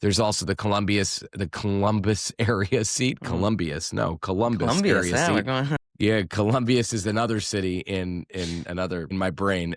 There's also the Columbus area seat. Mm. Columbus Columbia's, area yeah, we're seat. going. Yeah, Columbius is another city in my brain.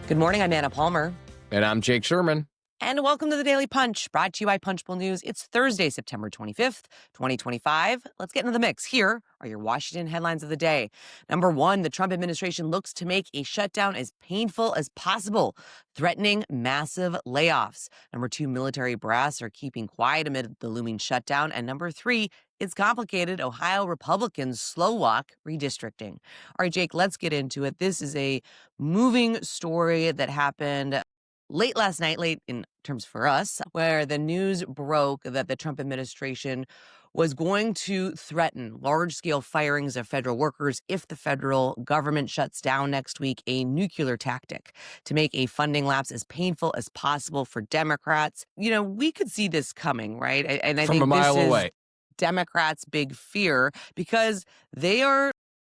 Good morning, I'm Anna Palmer. And I'm Jake Sherman. And welcome to the Daily Punch, brought to you by Punchbowl News. It's Thursday, September 25th, 2025. Let's get into the mix. Here are your Washington headlines of the day. Number one, the Trump administration looks to make a shutdown as painful as possible, threatening massive layoffs. Number two, military brass are keeping quiet amid the looming shutdown. And number three, it's complicated. Ohio Republicans slow walk redistricting. All right, Jake, let's get into it. This is a moving story that happened late last night, late in terms for us, where the news broke that the Trump administration was going to threaten large-scale firings of federal workers if the federal government shuts down next week, a nuclear tactic to make a funding lapse as painful as possible for Democrats. You know, we could see this coming, right? And I From think a mile this is away. Democrats' big fear because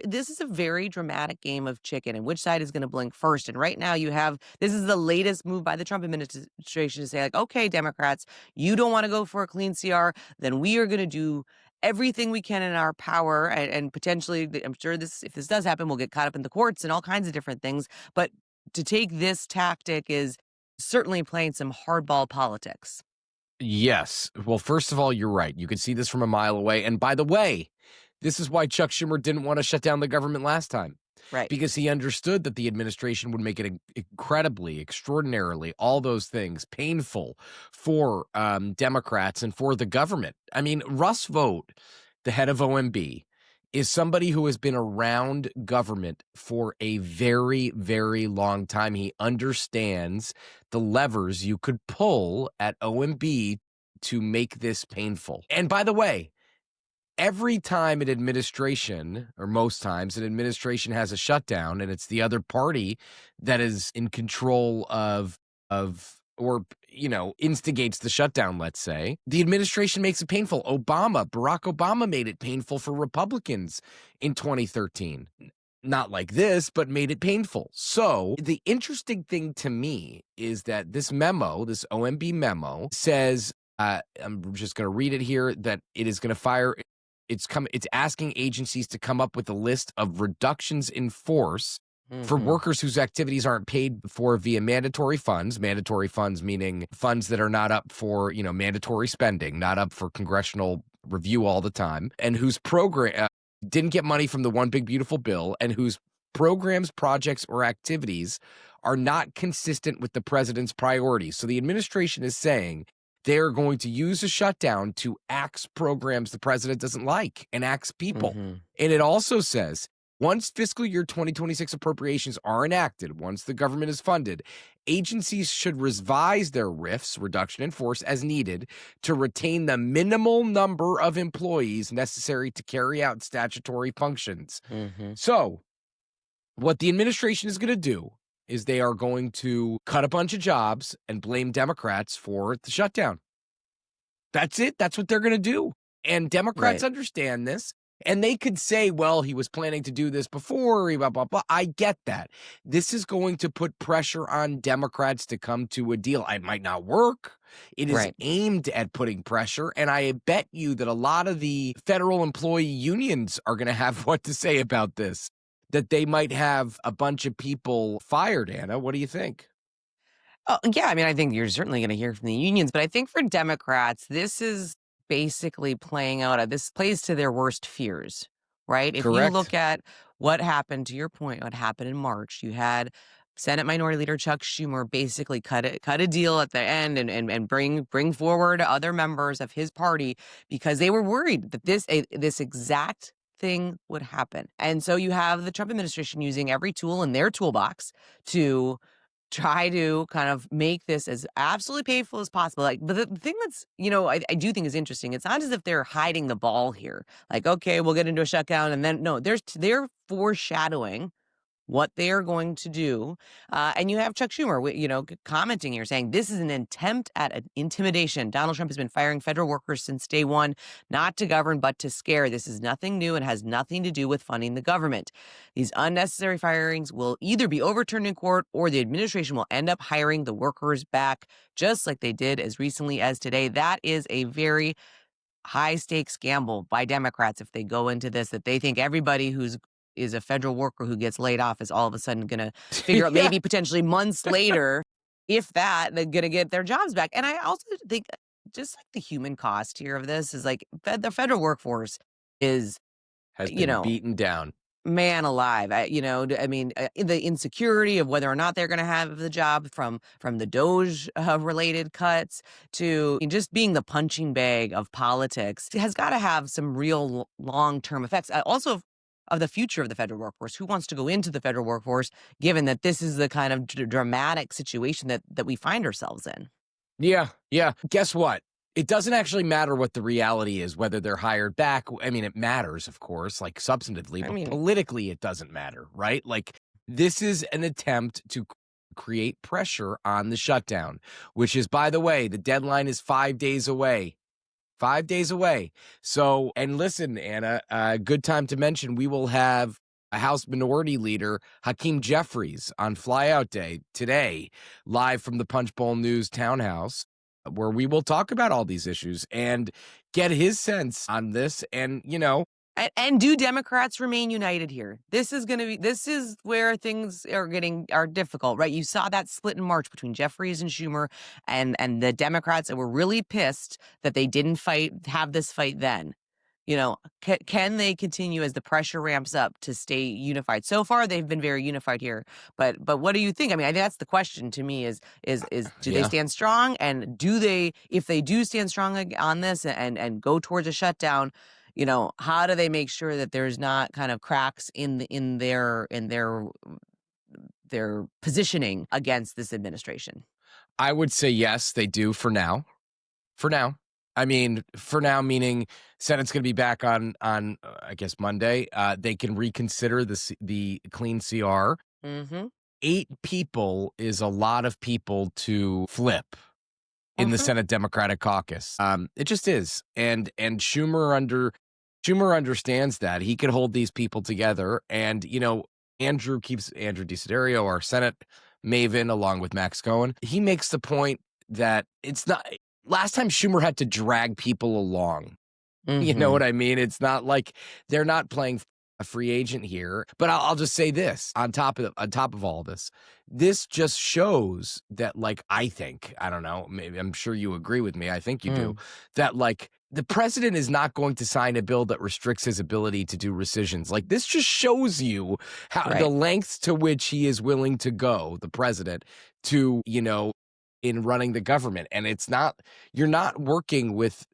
this is a very dramatic game of chicken and which side is going to blink first. And right now this is the latest move by the Trump administration to say, like, okay, Democrats, you don't want to go for a clean CR, then we are going to do everything we can in our power. And potentially, I'm sure if this does happen, we'll get caught up in the courts and all kinds of different things. But to take this tactic is certainly playing some hardball politics. Yes. Well, first of all, you're right. You can see this from a mile away. And by the way, this is why Chuck Schumer didn't want to shut down the government last time. Right. Because he understood that the administration would make it incredibly, extraordinarily, all those things, painful for Democrats and for the government. I mean, Russ Vought, the head of OMB, is somebody who has been around government for a very, very long time. He understands the levers you could pull at OMB to make this painful. And by the way, every time an administration, or most times, an administration has a shutdown and it's the other party that is in control of or, instigates the shutdown, let's say, the administration makes it painful. Barack Obama made it painful for Republicans in 2013. Not like this, but made it painful. So the interesting thing to me is that this OMB memo says, I'm just going to read it here, that it is going to fire. It's asking agencies to come up with a list of reductions in force for workers whose activities aren't paid for via mandatory funds meaning funds that are not up for, mandatory spending, not up for congressional review all the time, and whose program didn't get money from the One Big Beautiful Bill, and whose programs, projects, or activities are not consistent with the president's priorities. So the administration is saying they're going to use a shutdown to axe programs the president doesn't like and axe people. And it also says, once fiscal year 2026 appropriations are enacted, once the government is funded, agencies should revise their RIFs, reduction in force, as needed to retain the minimal number of employees necessary to carry out statutory functions. So what the administration is going to do is they are going to cut a bunch of jobs and blame Democrats for the shutdown. That's it. That's what they're going to do. And Democrats understand this. And they could say, well, he was planning to do this before, blah, blah, blah. I get that. This is going to put pressure on Democrats to come to a deal. It might not work. It is aimed at putting pressure. And I bet you that a lot of the federal employee unions are going to have what to say about this, that they might have a bunch of people fired. Anna, what do you think? Oh, yeah. I mean, I think you're certainly going to hear from the unions, but I think for Democrats, this is basically this plays to their worst fears, right? If you look at what happened, to your point, what happened in March, you had Senate Minority Leader Chuck Schumer basically cut a deal at the end and bring forward other members of his party because they were worried that this exact thing would happen. And so you have the Trump administration using every tool in their toolbox to try to kind of make this as absolutely painful as possible. But the thing that's, I do think is interesting, it's not as if they're hiding the ball here. Like, okay, we'll get into a shutdown. And then, no, they're foreshadowing what they are going to do. And you have Chuck Schumer, commenting here saying this is an attempt at an intimidation. Donald Trump has been firing federal workers since day one, not to govern, but to scare. This is nothing new and has nothing to do with funding the government. These unnecessary firings will either be overturned in court or the administration will end up hiring the workers back, just like they did as recently as today. That is a very high stakes gamble by Democrats if they go into this, that they think everybody who's is a federal worker who gets laid off is all of a sudden going to figure out, Yeah. maybe potentially months later, if that, they're going to get their jobs back. And I also think just like the human cost here of this is like the federal workforce is, Has you been know, beaten down. man alive. The insecurity of whether or not they're going to have the job from the Doge related cuts to just being the punching bag of politics has got to have some real long term effects. Also, of the future of the federal workforce. Who wants to go into the federal workforce, given that this is the kind of dramatic situation that we find ourselves in? Yeah, yeah. Guess what? It doesn't actually matter what the reality is, whether they're hired back. I mean, it matters, of course, like substantively, I but mean, politically, it doesn't matter, right? Like, this is an attempt to create pressure on the shutdown, which is, by the way, the deadline is 5 days away. 5 days away. So, and listen, Anna, good time to mention we will have a House Minority Leader, Hakeem Jeffries, on Flyout Day today, live from the Punchbowl News Townhouse, where we will talk about all these issues and get his sense on this. And, and do Democrats remain united here? This is where things are difficult, right? You saw that split in March between Jeffries and Schumer and the Democrats, and were really pissed that they didn't have this fight then. Can they continue as the pressure ramps up to stay unified? So far, they've been very unified here, but what do you think? I mean, I think that's the question to me: is do they yeah. stand strong, and if they do stand strong on this and go towards a shutdown? How do they make sure that there's not kind of cracks in their positioning against this administration? I would say yes, they do for now. For now. I mean, for now, meaning Senate's going to be back on I guess Monday. They can reconsider the clean CR. Mm-hmm. 8 people is a lot of people to flip in the Mm-hmm. Senate Democratic Caucus. It just is, and Schumer understands that he can hold these people together. And Andrew DeSiderio, our Senate maven, along with Max Cohen, he makes the point that it's not. Last time Schumer had to drag people along. You know Mm-hmm. what I mean? It's not like they're not playing a free agent here. But I'll just say this on top of all this just shows that, like, I don't know, maybe I'm sure you agree with me. I think you do, that like the president is not going to sign a bill that restricts his ability to do rescissions. Like, this just shows you how the Right. lengths to which he is willing to go, the president, to, in running the government. And it's not, you're not working with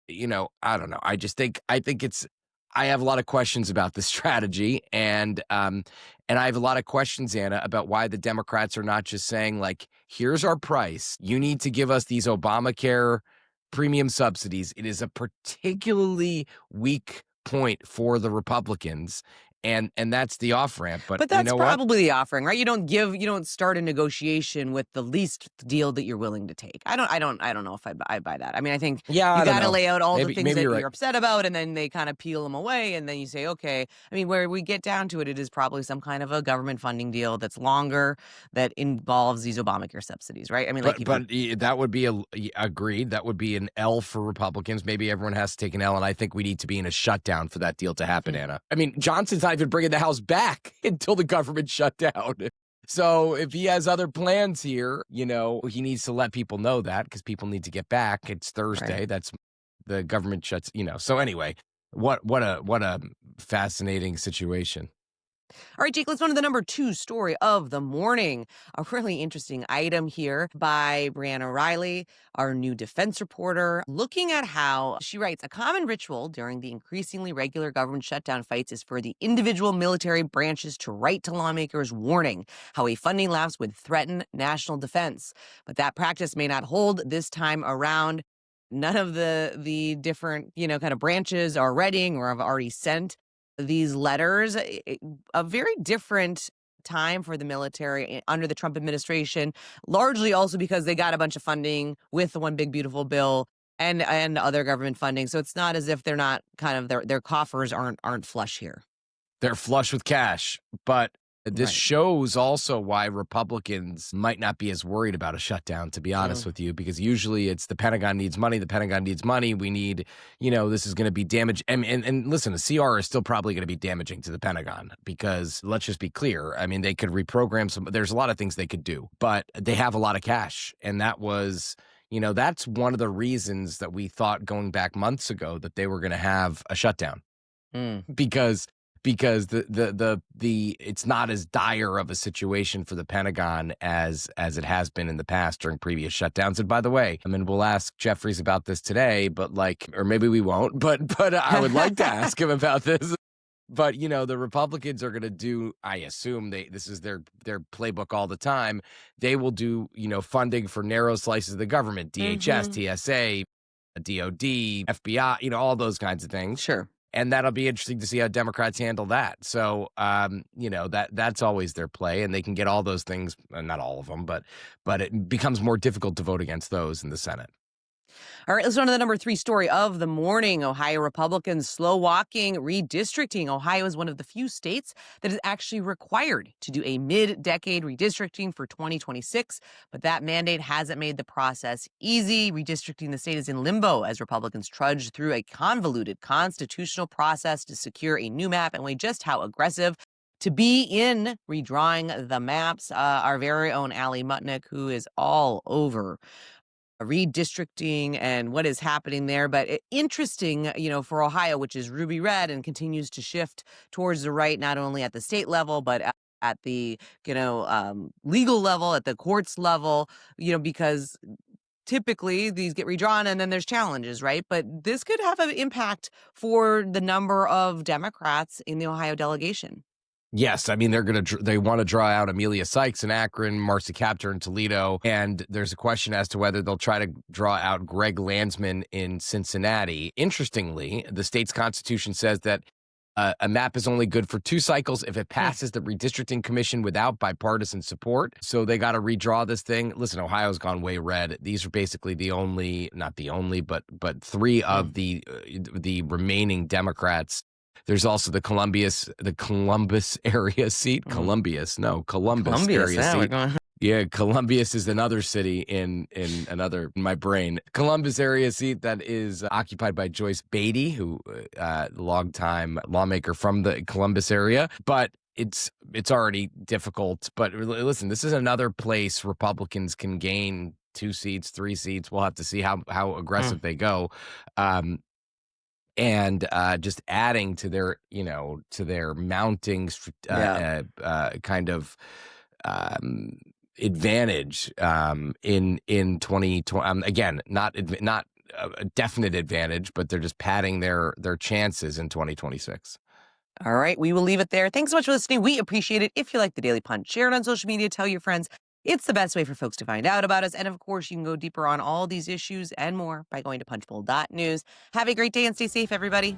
I don't know. I think I have a lot of questions about the strategy, and I have a lot of questions, Anna, about why the Democrats are not just saying, like, here's our price. You need to give us these Obamacare premium subsidies. It is a particularly weak point for the Republicans, and that's the off ramp. But But you that's know what? probably the offering, right? You don't start a negotiation with the least deal that you're willing to take. I don't know if I buy that. I mean, I think Yeah, you I don't got to know. lay out all the Maybe things that you're right. you're upset about, and then they kind of peel them away, and then you say, okay. I mean, where we get down to it, it is probably some kind of a government funding deal that's longer, that involves these Obamacare subsidies, right? I mean, like That would be agreed. That would be an L for Republicans. Maybe everyone has to take an L, and I think we need to be in a shutdown for that deal to happen, Anna. I mean, Johnson's not even bringing the House back until the government shut down. So if he has other plans here, he needs to let people know that, because people need to get back. It's Thursday. right. That's the government shuts. So anyway, what a fascinating situation. All right, Jake, let's go to the number 2 story of the morning. A really interesting item here by Brianna Riley, our new defense reporter, looking at how she writes: a common ritual during the increasingly regular government shutdown fights is for the individual military branches to write to lawmakers warning how a funding lapse would threaten national defense. But that practice may not hold this time around. None of the different, kind of branches are readying or have already sent these letters, a very different time for the military under the Trump administration, largely also because they got a bunch of funding with the One Big Beautiful Bill and other government funding. So it's not as if they're not kind of their coffers aren't flush here. They're flush with cash, but this Right. shows also why Republicans might not be as worried about a shutdown, to be honest Mm. with you, because usually it's the Pentagon needs money. The Pentagon needs money. We need, this is going to be damage. And listen, the CR is still probably going to be damaging to the Pentagon because let's just be clear. I mean, they could reprogram there's a lot of things they could do, but they have a lot of cash. And that was, that's one of the reasons that we thought going back months ago that they were going to have a shutdown Mm. because the it's not as dire of a situation for the Pentagon as it has been in the past during previous shutdowns. And by the way, I mean, we'll ask Jeffries about this today, but or maybe we won't, but I would like to ask him about this. But the Republicans are going to do. I assume this is their playbook all the time. They will do funding for narrow slices of the government, DHS, Mhm. TSA, DOD, FBI, all those kinds of things. Sure. And that'll be interesting to see how Democrats handle that. So, that's always their play, and they can get all those things, not all of them, but it becomes more difficult to vote against those in the Senate. All right, let's go on to the number 3 story of the morning. Ohio Republicans slow walking redistricting. Ohio is one of the few states that is actually required to do a mid-decade redistricting for 2026, but that mandate hasn't made the process easy. Redistricting the state is in limbo as Republicans trudge through a convoluted constitutional process to secure a new map and weigh just how aggressive to be in redrawing the maps. Our very own Allie Mutnick, who is all over redistricting and what is happening there. But interesting, for Ohio, which is ruby red and continues to shift towards the right, not only at the state level, but at the, legal level, at the courts level, because typically these get redrawn and then there's challenges, right? But this could have an impact for the number of Democrats in the Ohio delegation. Yes, I mean they want to draw out Amelia Sykes in Akron, Marcy Kaptur in Toledo, and there's a question as to whether they'll try to draw out Greg Landsman in Cincinnati. Interestingly, the state's constitution says that a map is only good for 2 cycles if it passes the redistricting commission without bipartisan support. So they got to redraw this thing. Listen, Ohio's gone way red. These are basically not the only, but 3 of the remaining Democrats. There's also the Columbus area seat. Columbus area Yeah, we're seat. going. Yeah, Columbus is another city in my brain. Columbus area seat that is occupied by Joyce Beatty, who longtime lawmaker from the Columbus area. But it's already difficult. But listen, this is another place Republicans can gain 2 seats, 3 seats. We'll have to see how aggressive they go. And just adding to their mounting kind of advantage in 2020. Again, not a definite advantage, but they're just padding their chances in 2026. All right, we will leave it there. Thanks so much for listening. We appreciate it. If you like the Daily Punch, share it on social media, tell your friends. It's the best way for folks to find out about us. And of course, you can go deeper on all these issues and more by going to punchbowl.news. Have a great day and stay safe, everybody.